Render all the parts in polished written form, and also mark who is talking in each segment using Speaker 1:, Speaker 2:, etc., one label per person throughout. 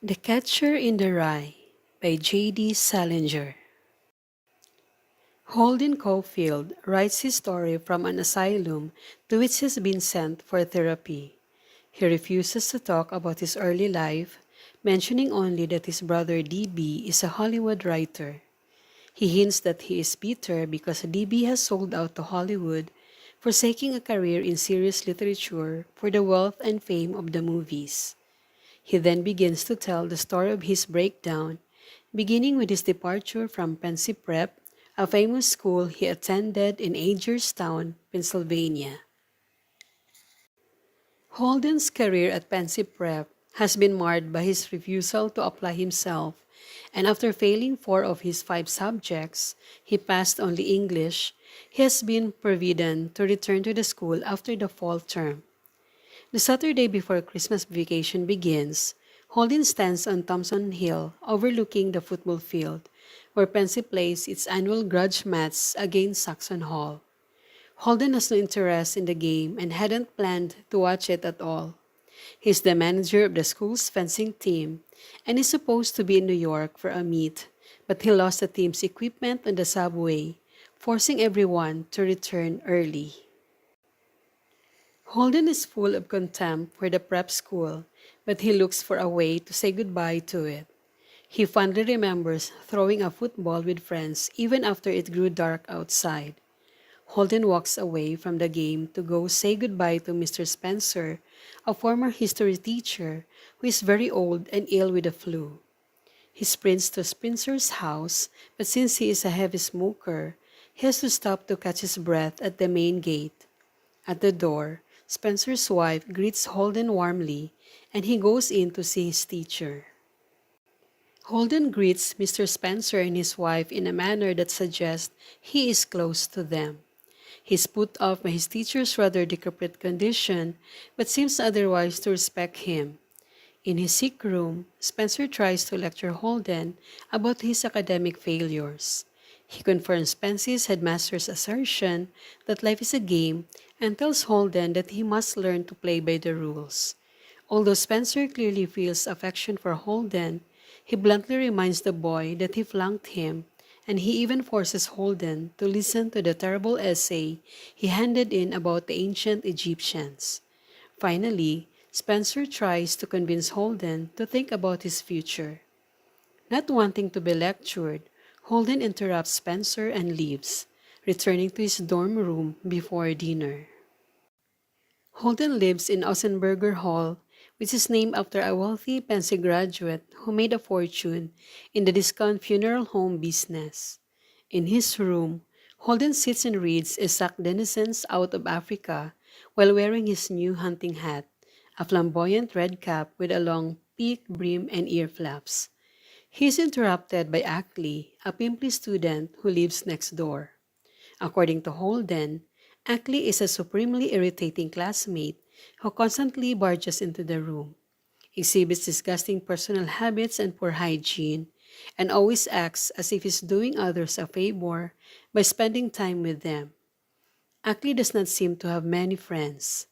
Speaker 1: The Catcher in the Rye by J.D. Salinger. Holden Caulfield writes his story from an asylum to which he has been sent for therapy. He refuses to talk about his early life, mentioning only that his brother D.B. is a Hollywood writer. He hints that he is bitter because D.B. has sold out to Hollywood, forsaking a career in serious literature for the wealth and fame of the movies. He then begins to tell the story of his breakdown, beginning with his departure from Pensy Prep, a famous school he attended in Agerstown, Pennsylvania. Holden's career at Pensy Prep has been marred by his refusal to apply himself, and after failing 4 of his 5 subjects, he passed only English. He has been forbidden to return to the school after the fall term. The Saturday before Christmas vacation begins, Holden stands on Thompson Hill overlooking the football field, where Pensy plays its annual grudge match against Saxon Hall. Holden has no interest in the game and hadn't planned to watch it at all. He's the manager of the school's fencing team and is supposed to be in New York for a meet, but he lost the team's equipment on the subway, forcing everyone to return early. Holden is full of contempt for the prep school, but he looks for a way to say goodbye to it. He fondly remembers throwing a football with friends even after it grew dark outside. Holden walks away from the game to go say goodbye to Mr. Spencer, a former history teacher who is very old and ill with the flu. He sprints to Spencer's house, but since he is a heavy smoker, he has to stop to catch his breath at the main gate. At the door, Spencer's wife greets Holden warmly, and he goes in to see his teacher. Holden greets Mr. Spencer and his wife in a manner that suggests he is close to them. He is put off by his teacher's rather decrepit condition, but seems otherwise to respect him. In his sick room, Spencer tries to lecture Holden about his academic failures. He confirms Pensy's headmaster's assertion that life is a game and tells Holden that he must learn to play by the rules. Although Spencer clearly feels affection for Holden, he bluntly reminds the boy that he flunked him, and he even forces Holden to listen to the terrible essay he handed in about the ancient Egyptians. Finally, Spencer tries to convince Holden to think about his future. Not wanting to be lectured, Holden interrupts Spencer and leaves, returning to his dorm room before dinner. Holden lives in Ossenberger Hall, which is named after a wealthy Pensy graduate who made a fortune in the discount funeral home business. In his room, Holden sits and reads Isaac Denison's Out of Africa while wearing his new hunting hat, a flamboyant red cap with a long peak brim and ear flaps. He is interrupted by Ackley, a pimply student who lives next door. According to Holden, Ackley is a supremely irritating classmate who constantly barges into the room, exhibits disgusting personal habits and poor hygiene, and always acts as if he's doing others a favor by spending time with them. Ackley does not seem to have many friends.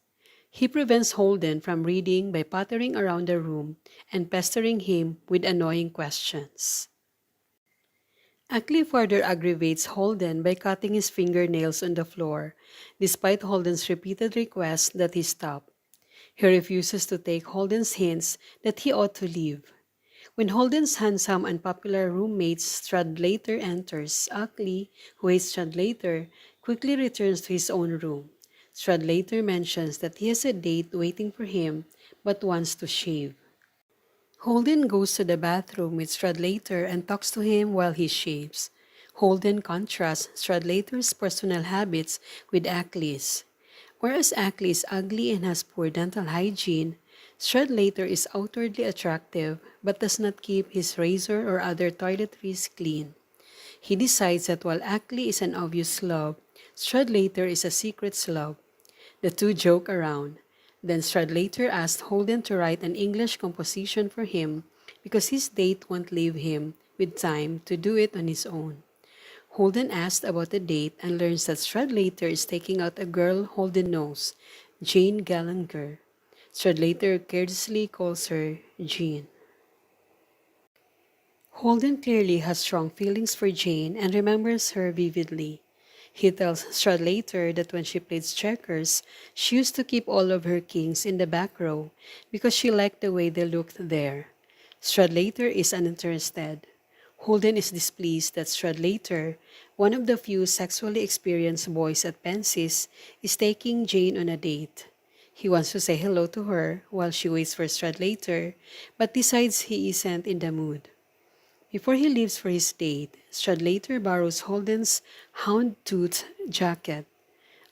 Speaker 1: He prevents Holden from reading by pottering around the room and pestering him with annoying questions. Ackley further aggravates Holden by cutting his fingernails on the floor, despite Holden's repeated requests that he stop. He refuses to take Holden's hints that he ought to leave. When Holden's handsome and popular roommate Stradlater enters, Ackley, who hates Stradlater, quickly returns to his own room. Stradlater mentions that he has a date waiting for him but wants to shave. Holden goes to the bathroom with Stradlater and talks to him while he shaves. Holden contrasts Stradlater's personal habits with Ackley's. Whereas Ackley is ugly and has poor dental hygiene, Stradlater is outwardly attractive but does not keep his razor or other toiletries clean. He decides that while Ackley is an obvious slob, Stradlater is a secret slob. The two joke around. Then Stradlater asked Holden to write an English composition for him because his date won't leave him with time to do it on his own. Holden asked about the date and learns that Stradlater is taking out a girl Holden knows, Jane Gallagher. Stradlater carelessly calls her Jean. Holden clearly has strong feelings for Jane and remembers her vividly. He tells Stradlater that when she played checkers, she used to keep all of her kings in the back row because she liked the way they looked there. Stradlater is uninterested. Holden is displeased that Stradlater, one of the few sexually experienced boys at Pence's, is taking Jane on a date. He wants to say hello to her while she waits for Stradlater, but decides he isn't in the mood. Before he leaves for his date, Stradlater borrows Holden's houndstooth jacket.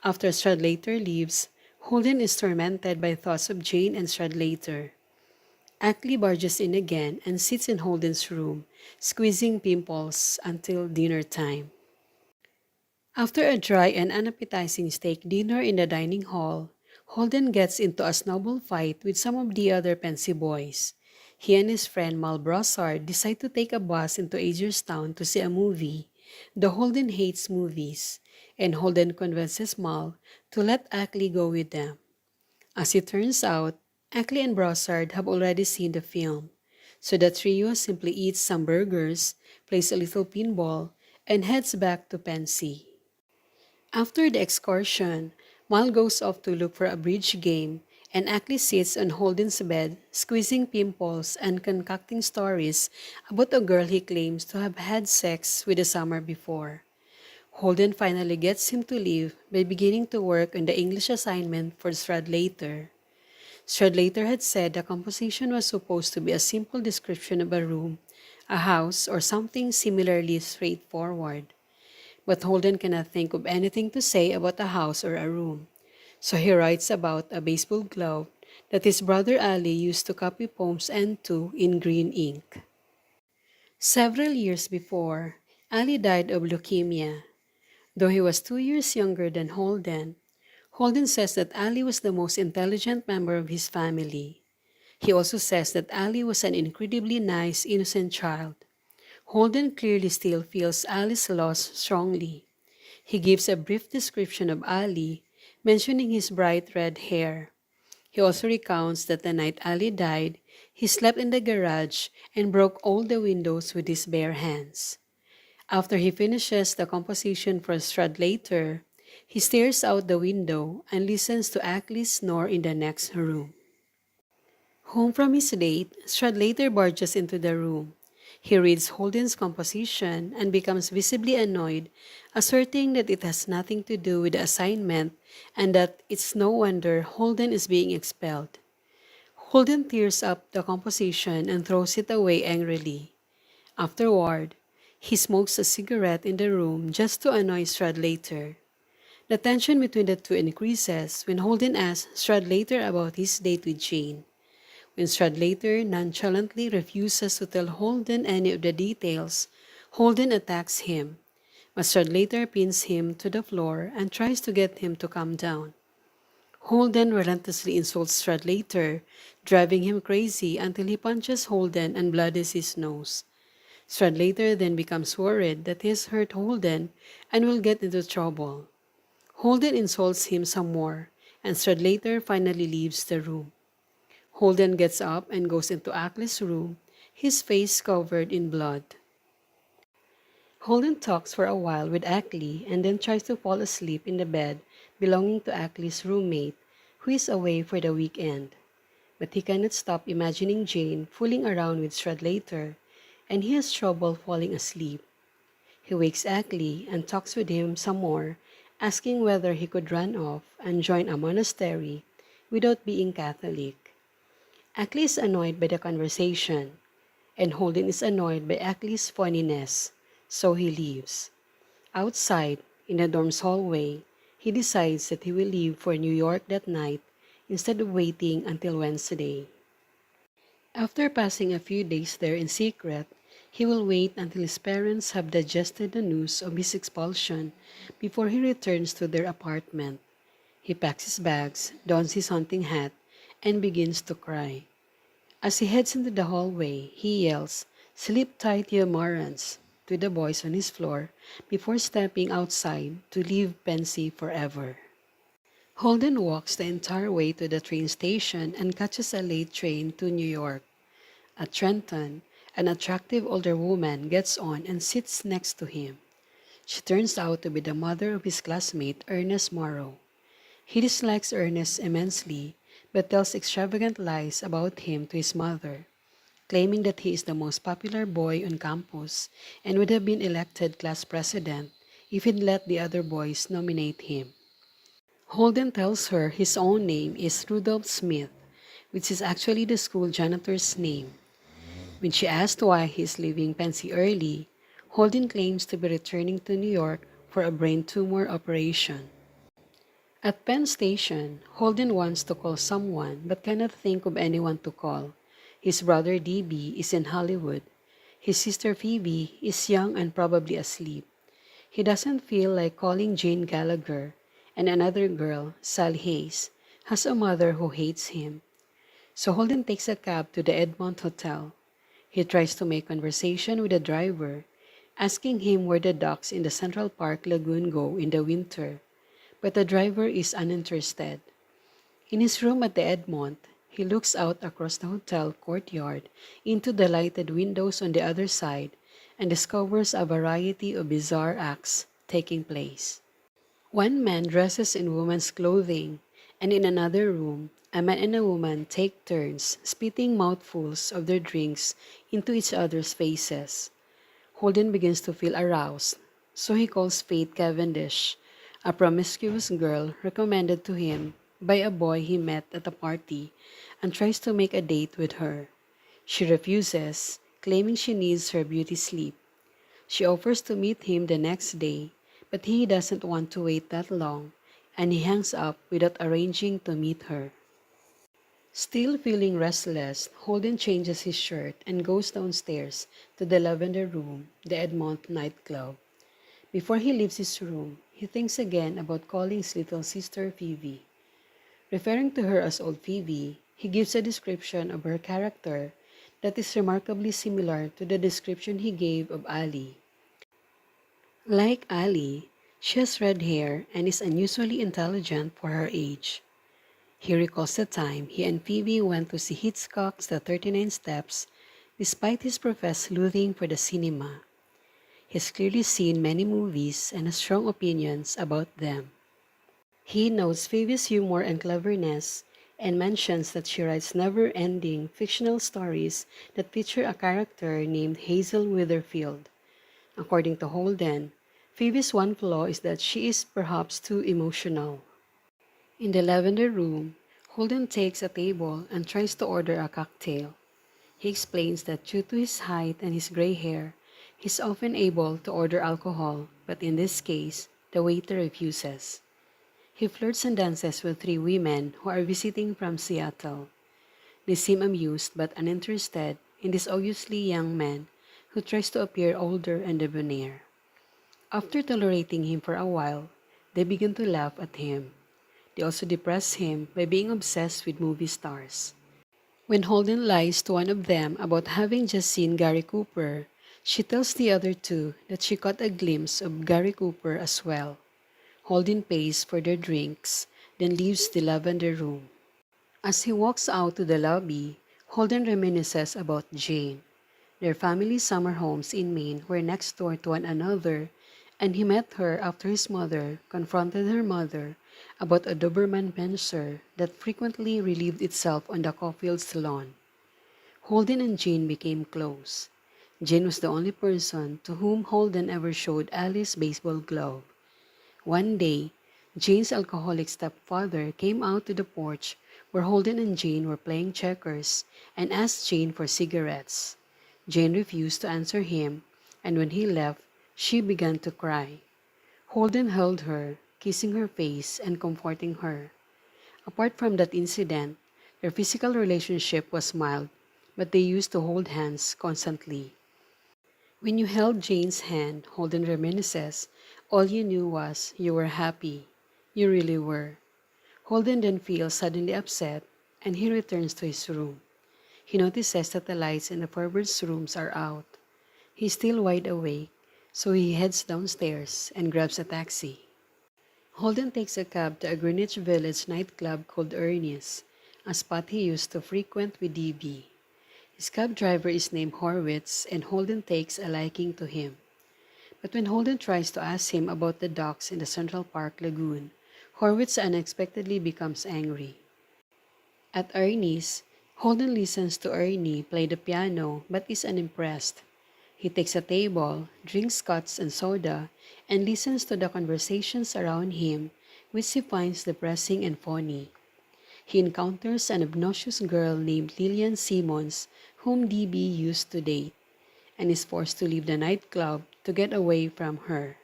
Speaker 1: After Stradlater leaves, Holden is tormented by thoughts of Jane and Stradlater. Ackley barges in again and sits in Holden's room, squeezing pimples until dinner time. After a dry and unappetizing steak dinner in the dining hall, Holden gets into a snowball fight with some of the other Pensy boys. He and his friend Mal Brossard decide to take a bus into Agerstown to see a movie, though Holden hates movies, and Holden convinces Mal to let Ackley go with them. As it turns out, Ackley and Brossard have already seen the film, so the trio simply eats some burgers, plays a little pinball, and heads back to Pensy. After the excursion, Mal goes off to look for a bridge game, and Ackley sits on Holden's bed, squeezing pimples and concocting stories about a girl he claims to have had sex with the summer before. Holden finally gets him to leave by beginning to work on the English assignment for Stradlater. Stradlater had said the composition was supposed to be a simple description of a room, a house, or something similarly straightforward. But Holden cannot think of anything to say about a house or a room. So he writes about a baseball glove that his brother Ali used to copy poems into in green ink. Several years before, Ali died of leukemia. Though he was 2 years younger than Holden, Holden says that Ali was the most intelligent member of his family. He also says that Ali was an incredibly nice, innocent child. Holden clearly still feels Ali's loss strongly. He gives a brief description of Ali, mentioning his bright red hair. He also recounts that the night Ali died, he slept in the garage and broke all the windows with his bare hands. After he finishes the composition for Stradlater, he stares out the window and listens to Ackley snore in the next room. Home from his date, Stradlater barges into the room. He reads Holden's composition and becomes visibly annoyed, asserting that it has nothing to do with the assignment and that it's no wonder Holden is being expelled. Holden tears up the composition and throws it away angrily. Afterward, he smokes a cigarette in the room just to annoy Stradlater. The tension between the two increases when Holden asks Stradlater about his date with Jane. When Stradlater nonchalantly refuses to tell Holden any of the details, Holden attacks him, but Stradlater pins him to the floor and tries to get him to calm down. Holden relentlessly insults Stradlater, driving him crazy until he punches Holden and bloodies his nose. Stradlater then becomes worried that he has hurt Holden and will get into trouble. Holden insults him some more, and Stradlater finally leaves the room. Holden gets up and goes into Ackley's room, his face covered in blood. Holden talks for a while with Ackley and then tries to fall asleep in the bed belonging to Ackley's roommate, who is away for the weekend. But he cannot stop imagining Jane fooling around with Stradlater, and he has trouble falling asleep. He wakes Ackley and talks with him some more, asking whether he could run off and join a monastery without being Catholic. Ackley is annoyed by the conversation, and Holden is annoyed by Ackley's funniness, so he leaves. Outside, in the dorm's hallway, he decides that he will leave for New York that night instead of waiting until Wednesday. After passing a few days there in secret, he will wait until his parents have digested the news of his expulsion before he returns to their apartment. He packs his bags, dons his hunting hat, and begins to cry. As he heads into the hallway, he yells, "Sleep tight, you morons," to the boys on his floor before stepping outside to leave Pensy forever. Holden walks the entire way to the train station and catches a late train to New York. At Trenton, An attractive older woman gets on and sits next to him. She turns out to be the mother of his classmate, Ernest Morrow. He dislikes Ernest immensely, but tells extravagant lies about him to his mother, claiming that he is the most popular boy on campus and would have been elected class president if he'd let the other boys nominate him. Holden tells her his own name is Rudolph Smith, which is actually the school janitor's name. When she asked why he is leaving Pensy early, Holden claims to be returning to New York for a brain tumor operation. At Penn Station, Holden wants to call someone but cannot think of anyone to call. His brother D.B. is in Hollywood. His sister Phoebe is young and probably asleep. He doesn't feel like calling Jane Gallagher, and another girl, Sally Hayes, has a mother who hates him. So Holden takes a cab to the Edmond Hotel. He tries to make conversation with the driver, asking him where the docks in the Central Park Lagoon go in the winter, but the driver is uninterested. In his room at the Edmond, he looks out across the hotel courtyard into the lighted windows on the other side and discovers a variety of bizarre acts taking place. One man dresses in woman's clothing, and in another room, a man and a woman take turns spitting mouthfuls of their drinks into each other's faces. Holden begins to feel aroused, so he calls Faith Cavendish, a promiscuous girl recommended to him by a boy he met at a party, and tries to make a date with her. She refuses, claiming she needs her beauty sleep. She offers to meet him the next day, but he doesn't want to wait that long, and he hangs up without arranging to meet her. Still feeling restless, Holden changes his shirt and goes downstairs to the Lavender Room, the Edmond nightclub. Before he leaves his room, he thinks again about calling his little sister Phoebe. Referring to her as old Phoebe, he gives a description of her character that is remarkably similar to the description he gave of Ali. Like Ali, she has red hair and is unusually intelligent for her age. He recalls the time he and Phoebe went to see Hitchcock's The 39 Steps despite his professed loathing for the cinema. He has clearly seen many movies and has strong opinions about them. He notes Phoebe's humor and cleverness and mentions that she writes never-ending fictional stories that feature a character named Hazel Witherfield. According to Holden, Phoebe's one flaw is that she is perhaps too emotional. In the Lavender Room, Holden takes a table and tries to order a cocktail. He explains that due to his height and his gray hair, he's often able to order alcohol, but in this case, the waiter refuses. He flirts and dances with three women who are visiting from Seattle. They seem amused but uninterested in this obviously young man who tries to appear older and debonair. After tolerating him for a while, they begin to laugh at him. They also depress him by being obsessed with movie stars. When Holden lies to one of them about having just seen Gary Cooper, she tells the other two that she caught a glimpse of Gary Cooper as well. Holden pays for their drinks, then leaves the Lavender Room. As he walks out to the lobby, Holden reminisces about Jane. Their family summer homes in Maine were next door to one another, and he met her after his mother confronted her mother about a Doberman Pinscher that frequently relieved itself on the Caulfield's lawn. Holden and Jane became close. Jane was the only person to whom Holden ever showed Alice's baseball glove. One day, Jane's alcoholic stepfather came out to the porch where Holden and Jane were playing checkers and asked Jane for cigarettes. Jane refused to answer him, and when he left, she began to cry. Holden held her, kissing her face and comforting her. Apart from that incident, their physical relationship was mild, but they used to hold hands constantly. When you held Jane's hand, Holden reminisces, all you knew was you were happy. You really were. Holden then feels suddenly upset, and he returns to his room. He notices that the lights in the Phoebe'S rooms are out. He's still wide awake, so he heads downstairs and grabs a taxi. Holden takes a cab to a Greenwich Village nightclub called Ernie's, a spot he used to frequent with DB. His cab driver is named Horwitz, and Holden takes a liking to him. But when Holden tries to ask him about the docks in the Central Park Lagoon, Horwitz unexpectedly becomes angry. At Ernie's, Holden listens to Ernie play the piano but is unimpressed. He takes a table, drinks scotch and soda, and listens to the conversations around him, which he finds depressing and funny. He encounters an obnoxious girl named Lillian Simmons, whom DB used to date, and is forced to leave the nightclub to get away from her.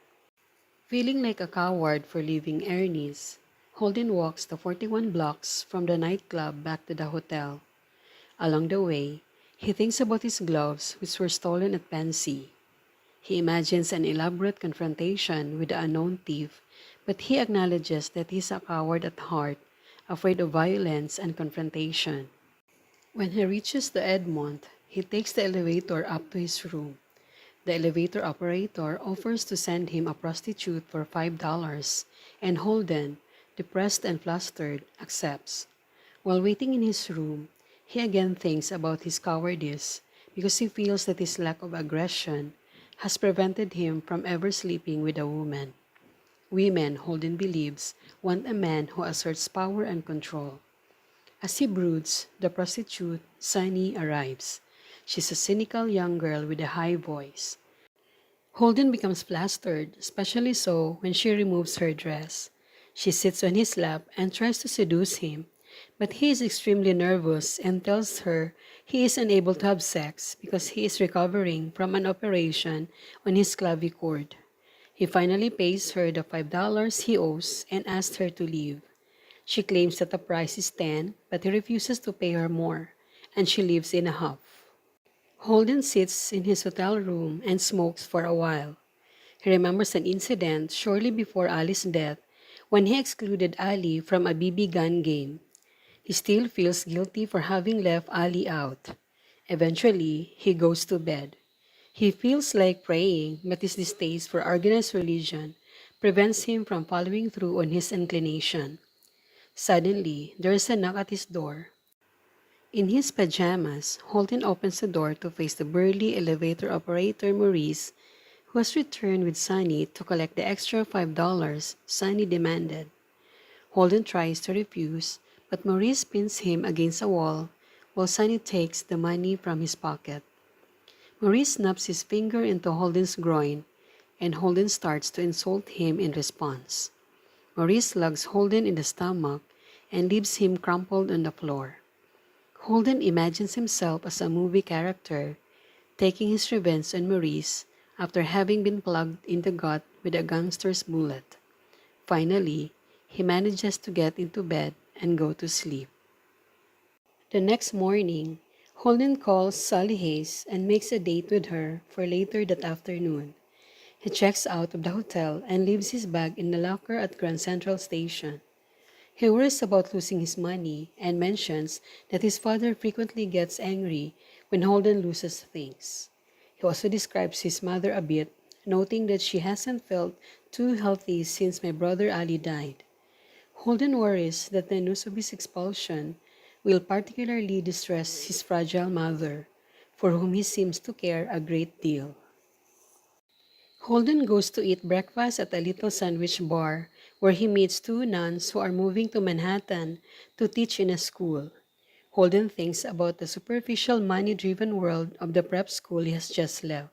Speaker 1: Feeling like a coward for leaving Ernie's, Holden walks the 41 blocks from the nightclub back to the hotel. Along the way, he thinks about his gloves which were stolen at Pansy. He imagines an elaborate confrontation with the unknown thief, but he acknowledges that he is a coward at heart, afraid of violence and confrontation. When he reaches the Edmont, he takes the elevator up to his room. The elevator operator offers to send him a prostitute for $5, and Holden, depressed and flustered, accepts. While waiting in his room, he again thinks about his cowardice because he feels that his lack of aggression has prevented him from ever sleeping with a woman. Women, Holden believes, want a man who asserts power and control. As he broods, the prostitute, Sunny, arrives. She's a cynical young girl with a high voice. Holden becomes flustered, especially so when she removes her dress. She sits on his lap and tries to seduce him, but he is extremely nervous and tells her he is unable to have sex because he is recovering from an operation on his clavichord. He finally pays her the $5 he owes and asks her to leave. She claims that the price is 10, but he refuses to pay her more, and she leaves in a huff. Holden sits in his hotel room and smokes for a while. He remembers an incident shortly before Ali's death when he excluded Ali from a BB gun game. He still feels guilty for having left Ali out. Eventually, he goes to bed. He feels like praying, but his distaste for organized religion prevents him from following through on his inclination. Suddenly, there is a knock at his door. In his pajamas, Holden opens the door to face the burly elevator operator Maurice, who has returned with Sunny to collect the extra $5 Sunny demanded. Holden tries to refuse, but Maurice pins him against a wall while Sunny takes the money from his pocket. Maurice snaps his finger into Holden's groin, and Holden starts to insult him in response. Maurice slugs Holden in the stomach and leaves him crumpled on the floor. Holden imagines himself as a movie character, taking his revenge on Maurice after having been plugged in the gut with a gangster's bullet. Finally, he manages to get into bed and go to sleep. The next morning, Holden calls Sally Hayes and makes a date with her for later that afternoon. He checks out of the hotel and leaves his bag in the locker at Grand Central Station. He worries about losing his money and mentions that his father frequently gets angry when Holden loses things. He also describes his mother a bit, noting that she hasn't felt too healthy since my brother Ali died. Holden worries that the news of his expulsion will particularly distress his fragile mother, for whom he seems to care a great deal. Holden goes to eat breakfast at a little sandwich bar where he meets two nuns who are moving to Manhattan to teach in a school. Holden thinks about the superficial money-driven world of the prep school he has just left.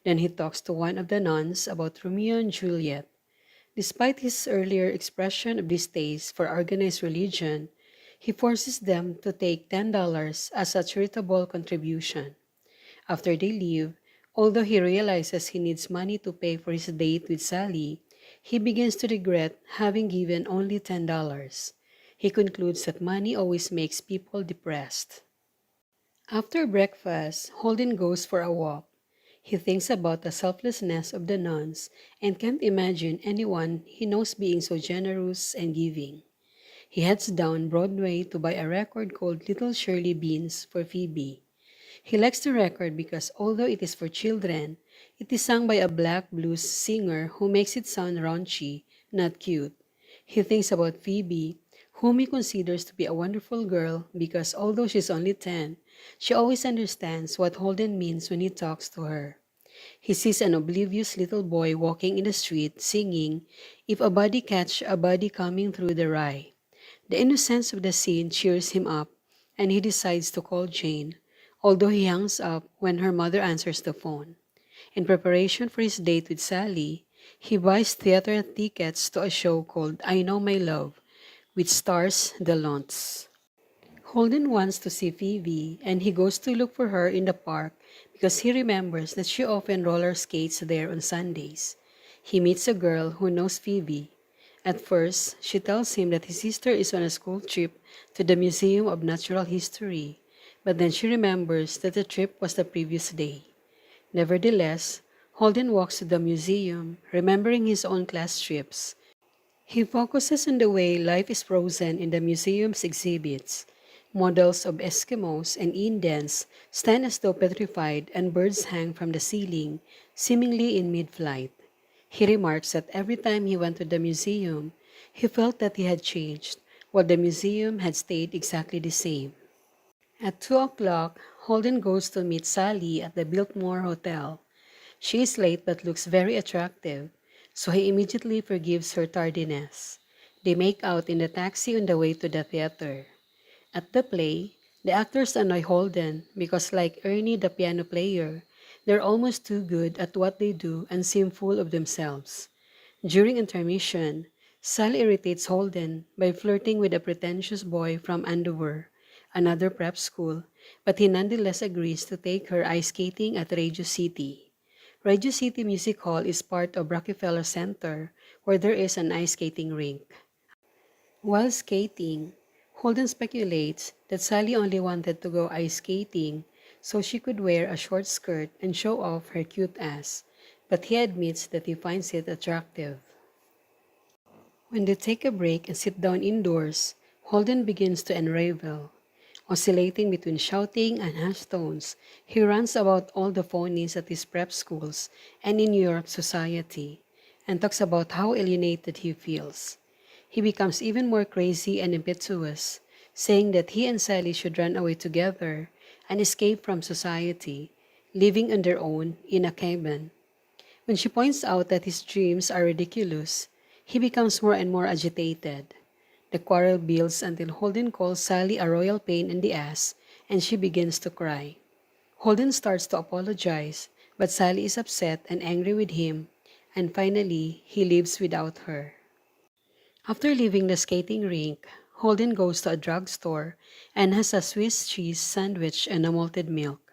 Speaker 1: Then he talks to one of the nuns about Romeo and Juliet. Despite his earlier expression of distaste for organized religion, he forces them to take $10 as a charitable contribution. After they leave, although he realizes he needs money to pay for his date with Sally, he begins to regret having given only $10. He concludes that money always makes people depressed. After breakfast, Holden goes for a walk. He thinks about the selflessness of the nuns and can't imagine anyone he knows being so generous and giving. He heads down Broadway to buy a record called Little Shirley Beans for Phoebe. He likes the record because although it is for children, it is sung by a black blues singer who makes it sound raunchy, not cute. He thinks about Phoebe, whom he considers to be a wonderful girl because although she's only 10, she always understands what Holden means when he talks to her. He sees an oblivious little boy walking in the street singing, "If a body catch a body coming through the RYE." The innocence of the scene cheers him up, and he decides to call Jane, although he hangs up when her mother answers the phone. In preparation for his date with Sally, he buys theater tickets to a show called I Know My Love, which stars the Lonts. Holden wants to see Phoebe, and he goes to look for her in the park because he remembers that she often roller skates there on Sundays. He meets a girl who knows Phoebe. At first, she tells him that his sister is on a school trip to the Museum of Natural History, but then she remembers that the trip was the previous day. Nevertheless, Holden walks to the museum, remembering his own class trips. He focuses on the way life is frozen in the museum's exhibits. Models of Eskimos and Indians stand as though petrified, and birds hang from the ceiling, seemingly in mid-flight. He remarks that every time he went to the museum, he felt that he had changed, while the museum had stayed exactly the same. At 2 o'clock, Holden goes to meet Sally at the Biltmore Hotel. She is late but looks very attractive, so he immediately forgives her tardiness. They make out in the taxi on the way to the theater. At the play, the actors annoy Holden because, like Ernie the piano player, they're almost too good at what they do and seem full of themselves. During intermission, Sally irritates Holden by flirting with a pretentious boy from Andover, another prep school, but he nonetheless agrees to take her ice skating at Radio City. Radio City Music Hall is part of Rockefeller Center, where there is an ice skating rink. While skating, Holden speculates that Sally only wanted to go ice skating so she could wear a short skirt and show off her cute ass, but he admits that he finds it attractive. When they take a break and sit down indoors, Holden begins to unravel. Oscillating between shouting and hushed tones, he rants about all the phonies at his prep schools and in New York society, and talks about how alienated he feels. He becomes even more crazy and impetuous, saying that he and Sally should run away together and escape from society, living on their own in a cabin. When she points out that his dreams are ridiculous, he becomes more and more agitated. The quarrel builds until Holden calls Sally a royal pain in the ass, and she begins to cry. Holden starts to apologize, but Sally is upset and angry with him, and finally, he leaves without her. After leaving the skating rink, Holden goes to a drugstore and has a Swiss cheese sandwich and a malted milk.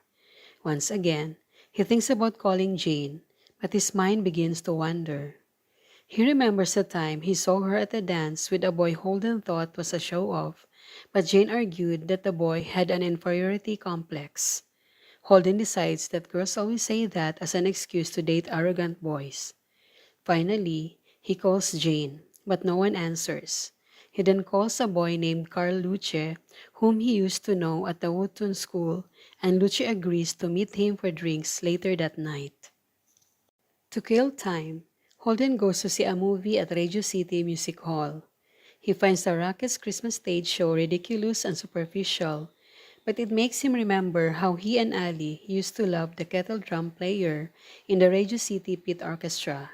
Speaker 1: Once again, he thinks about calling Jane, but his mind begins to wander. He remembers the time he saw her at a dance with a boy Holden thought was a show-off, but Jane argued that the boy had an inferiority complex. Holden decides that girls always say that as an excuse to date arrogant boys. Finally, he calls Jane, but no one answers. He then calls a boy named Carl Luce, whom he used to know at the Wootton School, and Luce agrees to meet him for drinks later that night. To kill time, Holden goes to see a movie at Radio City Music Hall. He finds the Rockets' Christmas stage show ridiculous and superficial, but it makes him remember how he and Ali used to love the kettle drum player in the Radio City Pit Orchestra.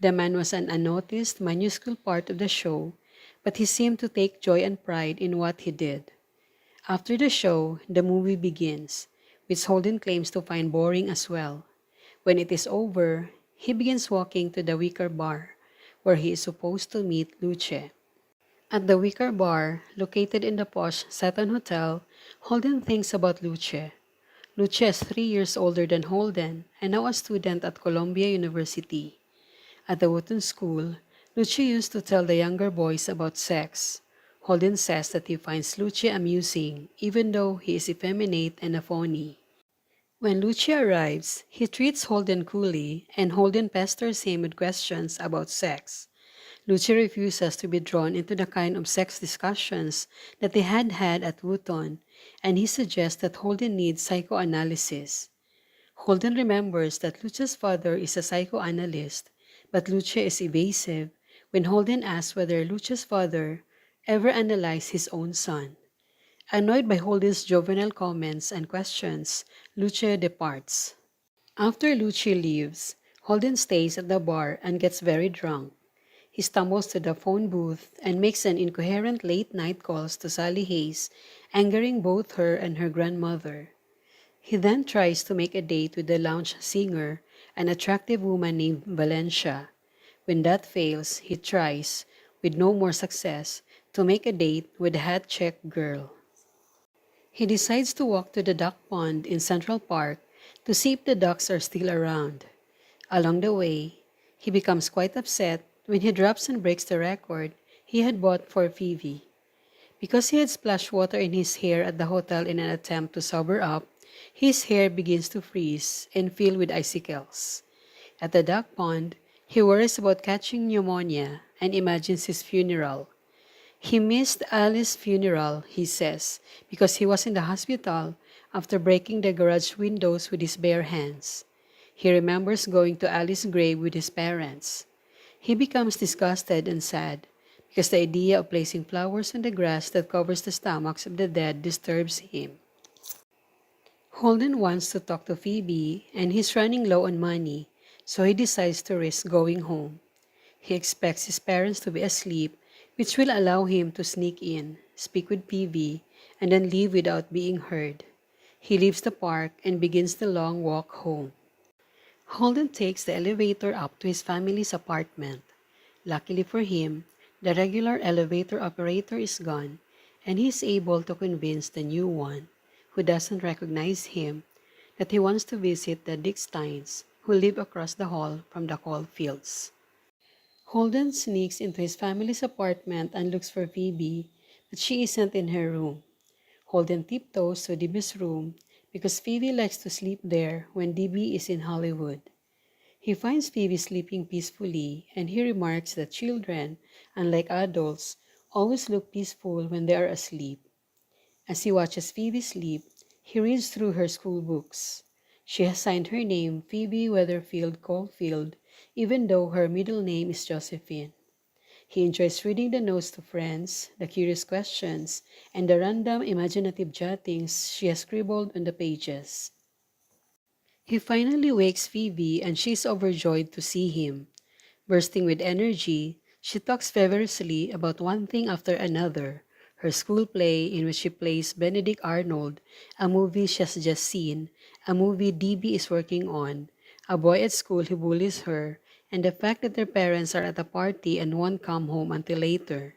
Speaker 1: The man was an unnoticed, minuscule part of the show, but he seemed to take joy and pride in what he did. After the show, the movie begins, which Holden claims to find boring as well. When it is over, he begins walking to the Wicker Bar, where he is supposed to meet Luce. At the Wicker Bar, located in the posh Seton Hotel, Holden thinks about Luce. Luce is 3 years older than Holden and now a student at Columbia University. At the Wootton School, Luce used to tell the younger boys about sex. Holden says that he finds Luce amusing, even though he is effeminate and a phony. When Luce arrives, he treats Holden coolly, and Holden pesters him with questions about sex. Luce refuses to be drawn into the kind of sex discussions that they had had at Wootton, and he suggests that Holden needs psychoanalysis. Holden remembers that Luce's father is a psychoanalyst, but Luce is evasive when Holden asks whether Luce's father ever analyzed his own son. Annoyed by Holden's juvenile comments and questions, Lucia departs. After Lucia leaves, Holden stays at the bar and gets very drunk. He stumbles to the phone booth and makes an incoherent late-night calls to Sally Hayes, angering both her and her grandmother. He then tries to make a date with the lounge singer, an attractive woman named Valencia. When that fails, he tries, with no more success, to make a date with a hat-check girl. He decides to walk to the duck pond in Central Park to see if the ducks are still around. Along the way, he becomes quite upset when he drops and breaks the record he had bought for Phoebe. Because he had splashed water in his hair at the hotel in an attempt to sober up, his hair begins to freeze and fill with icicles. At the duck pond, he worries about catching pneumonia and imagines his funeral. He missed Alice's funeral, he says, because he was in the hospital after breaking the garage windows with his bare hands. He remembers going to Alice's grave with his parents. He becomes disgusted and sad because the idea of placing flowers on the grass that covers the stomachs of the dead disturbs him. Holden wants to talk to Phoebe and he's running low on money, so he decides to risk going home. He expects his parents to be asleep, which will allow him to sneak in, speak with Phoebe, and then leave without being heard. He leaves the park and begins the long walk home. Holden takes the elevator up to his family's apartment. Luckily for him, the regular elevator operator is gone, and he is able to convince the new one, who doesn't recognize him, that he wants to visit the Dicksteins, who live across the hall from the Caulfields. Holden sneaks into his family's apartment and looks for Phoebe, but she isn't in her room. Holden tiptoes to DB's room because Phoebe likes to sleep there when DB is in Hollywood. He finds Phoebe sleeping peacefully and he remarks that children, unlike adults, always look peaceful when they are asleep. As he watches Phoebe sleep, he reads through her school books. She has signed her name Phoebe Weatherfield Caulfield, even though her middle name is Josephine. He enjoys reading the notes to friends, the curious questions, and the random imaginative jottings she has scribbled on the pages. He finally wakes Phoebe and she is overjoyed to see him. Bursting with energy, she talks feverishly about one thing after another, her school play in which she plays Benedict Arnold, a movie she has just seen, a movie DB is working on, a boy at school who bullies her, and the fact that their parents are at a party and won't come home until later.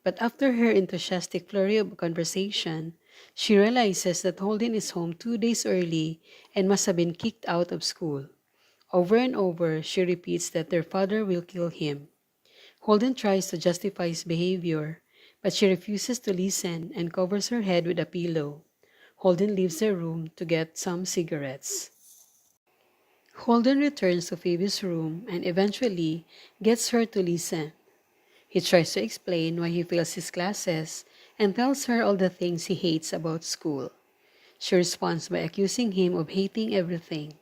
Speaker 1: But after her enthusiastic flurry of conversation, she realizes that Holden is home 2 days early and must have been kicked out of school. Over and over, she repeats that their father will kill him. Holden tries to justify his behavior, but she refuses to listen and covers her head with a pillow. Holden leaves the room to get some cigarettes. Holden returns to Phoebe's room and eventually gets her to listen. He tries to explain why he fails his classes and tells her all the things he hates about school. She responds by accusing him of hating everything.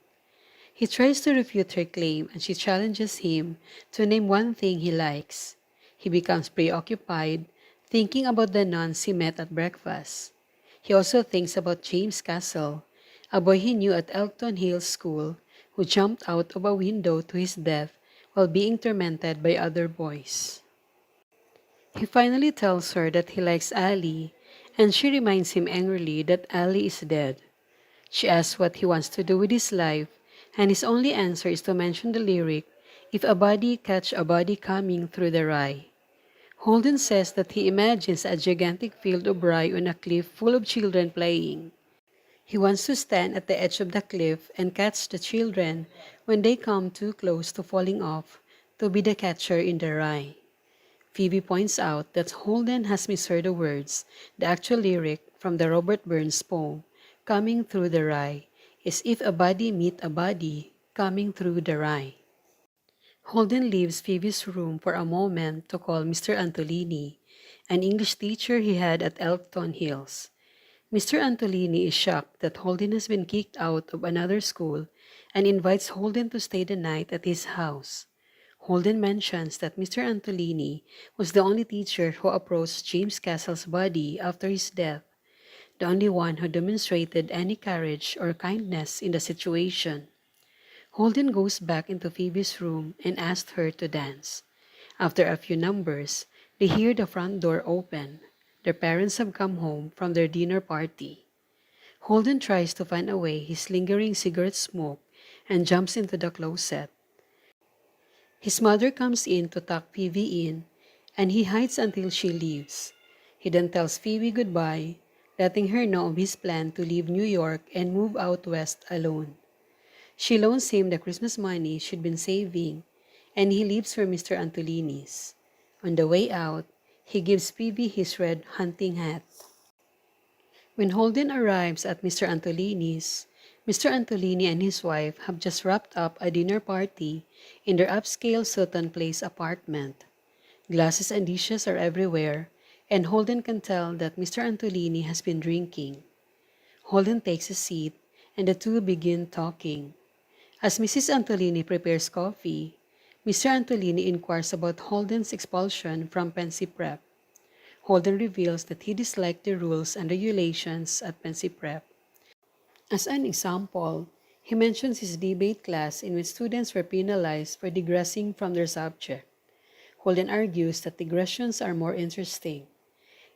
Speaker 1: He tries to refute her claim and she challenges him to name one thing he likes. He becomes preoccupied, thinking about the nuns he met at breakfast. He also thinks about James Castle, a boy he knew at Elkton Hills School who jumped out of a window to his death while being tormented by other boys. He finally tells her that he likes Ali, and she reminds him angrily that Ali is dead. She asks what he wants to do with his life, and his only answer is to mention the lyric, "If a body catch a body coming through the rye." Holden says that he imagines a gigantic field of rye on a cliff full of children playing. He wants to stand at the edge of the cliff and catch the children when they come too close to falling off to be the catcher in the rye. Phoebe points out that Holden has misheard the words. The actual lyric from the Robert Burns poem, "Coming Through the Rye," is "If a body meet a body coming through the rye." Holden leaves Phoebe's room for a moment to call Mr. Antolini, an English teacher he had at Elkton Hills. Mr. Antolini is shocked that Holden has been kicked out of another school and invites Holden to stay the night at his house. Holden mentions that Mr. Antolini was the only teacher who approached James Castle's body after his death. the only one who demonstrated any courage or kindness in the situation. Holden goes back into Phoebe's room and asks her to dance. After a few numbers, they hear the front door open. Their parents have come home from their dinner party. Holden tries to fan away his lingering cigarette smoke and jumps into the closet. His mother comes in to tuck Phoebe in, and he hides until she leaves. He then tells Phoebe goodbye, letting her know of his plan to leave New York and move out west alone. She loans him the Christmas money she'd been saving, and he leaves for Mr. Antolini's. On the way out, he gives Phoebe his red hunting hat. When Holden arrives at Mr. Antolini's, Mr. Antolini and his wife have just wrapped up a dinner party in their upscale Sutton Place apartment. Glasses and dishes are everywhere, and Holden can tell that Mr. Antolini has been drinking. Holden takes a seat, and the two begin talking. As Mrs. Antolini prepares coffee, Mr. Antolini inquires about Holden's expulsion from Pensy Prep. Holden reveals that he disliked the rules and regulations at Pensy Prep. As an example, he mentions his debate class in which students were penalized for digressing from their subject. Holden argues that digressions are more interesting.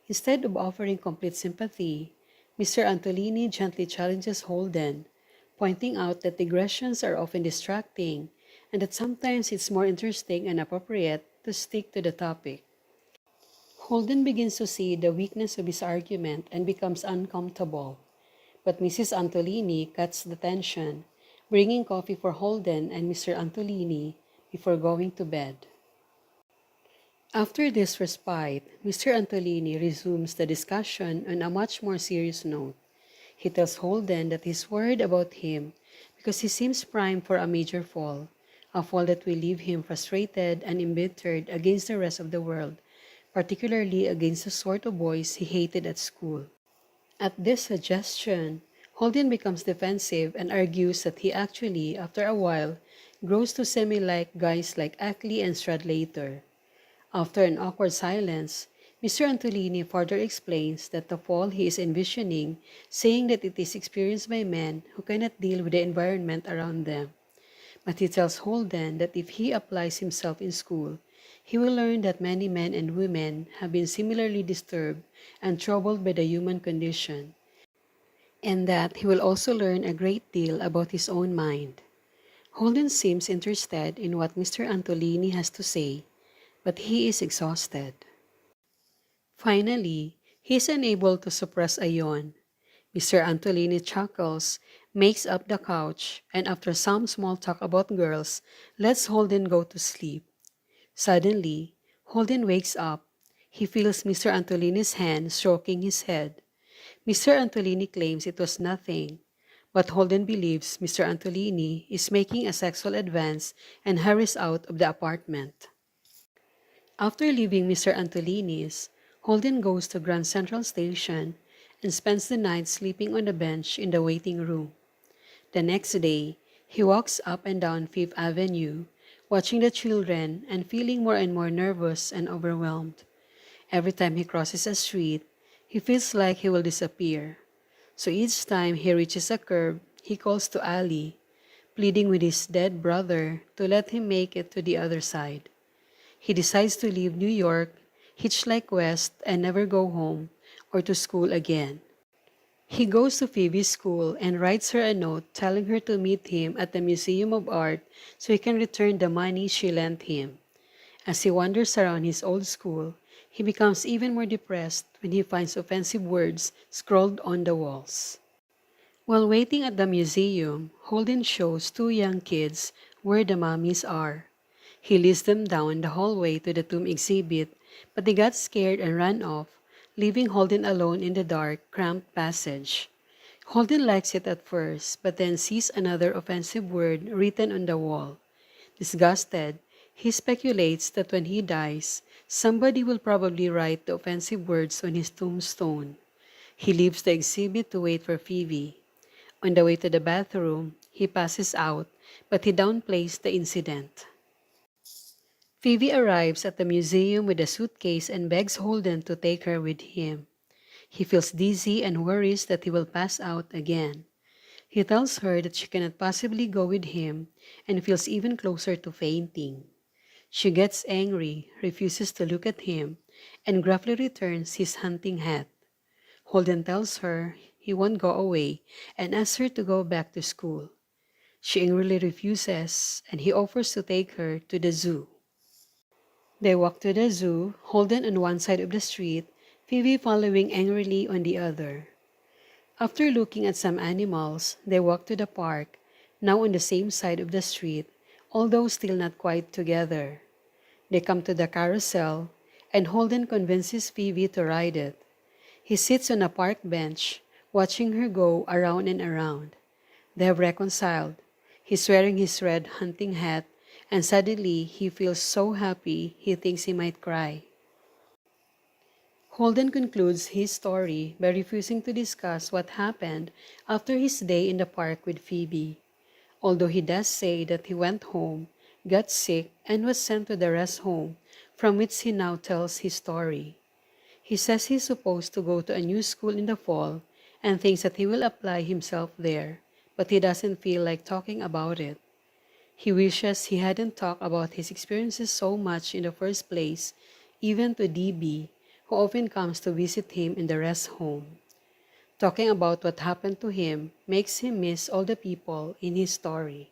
Speaker 1: Instead of offering complete sympathy, Mr. Antolini gently challenges Holden, pointing out that digressions are often distracting and that sometimes it's more interesting and appropriate to stick to the topic. Holden begins to see the weakness of his argument and becomes uncomfortable. But Mrs. Antolini cuts the tension, bringing coffee for Holden and Mr. Antolini before going to bed. After this respite, Mr. Antolini resumes the discussion on a much more serious note. He tells Holden that he's worried about him because he seems primed for a major fall, a fall that will leave him frustrated and embittered against the rest of the world, particularly against the sort of boys he hated at school. At this suggestion, Holden becomes defensive and argues that he actually, after a while, grows to semi-like guys like Ackley and Stradlater. After an awkward silence, Mr. Antolini further explains that the fall he is envisioning, saying that it is experienced by men who cannot deal with the environment around them. But he tells Holden that if he applies himself in school, he will learn that many men and women have been similarly disturbed and troubled by the human condition, and that he will also learn a great deal about his own mind. Holden seems interested in what Mr. Antolini has to say, but he is exhausted. Finally, he is unable to suppress a yawn. Mr. Antolini chuckles, makes up the couch, and after some small talk about girls, lets Holden go to sleep. Suddenly, Holden wakes up. He feels Mr. Antolini's hand stroking his head. Mr. Antolini claims it was nothing, but Holden believes Mr. Antolini is making a sexual advance and hurries out of the apartment. After leaving Mr. Antolini's, Holden goes to Grand Central Station and spends the night sleeping on a bench in the waiting room. The next day, he walks up and down Fifth Avenue, watching the children and feeling more and more nervous and overwhelmed. Every time he crosses a street, he feels like he will disappear. So each time he reaches a curb, he calls to Ali, pleading with his dead brother to let him make it to the other side. He decides to leave New York, hitchhike west, and never go home or to school again. He goes to Phoebe's school and writes her a note telling her to meet him at the Museum of Art so he can return the money she lent him. As he wanders around his old school, he becomes even more depressed when he finds offensive words scrawled on the walls. While waiting at the museum, Holden shows two young kids where the mummies are. He leads them down the hallway to the tomb exhibit, but they got scared and ran off, leaving Holden alone in the dark, cramped passage. Holden likes it at first, but then sees another offensive word written on the wall. Disgusted, he speculates that when he dies, somebody will probably write the offensive words on his tombstone. He leaves the exhibit to wait for Phoebe. On the way to the bathroom, he passes out, but he downplays the incident. Phoebe arrives at the museum with a suitcase and begs Holden to take her with him. He feels dizzy and worries that he will pass out again. He tells her that she cannot possibly go with him and feels even closer to fainting. She gets angry, refuses to look at him, and gruffly returns his hunting hat. Holden tells her he won't go away and asks her to go back to school. She angrily refuses, and he offers to take her to the zoo. They walk to the zoo, Holden on one side of the street, Phoebe following angrily on the other. After looking at some animals, they walk to the park, now on the same side of the street, although still not quite together. They come to the carousel, and Holden convinces Phoebe to ride it. He sits on a park bench, watching her go around and around. They have reconciled. He's wearing his red hunting hat, and suddenly he feels so happy he thinks he might cry. Holden concludes his story by refusing to discuss what happened after his day in the park with Phoebe, although he does say that he went home, got sick, and was sent to the rest home, from which he now tells his story. He says he's supposed to go to a new school in the fall and thinks that he will apply himself there, but he doesn't feel like talking about it. He wishes he hadn't talked about his experiences so much in the first place, even to DB, who often comes to visit him in the rest home. Talking about what happened to him makes him miss all the people in his story.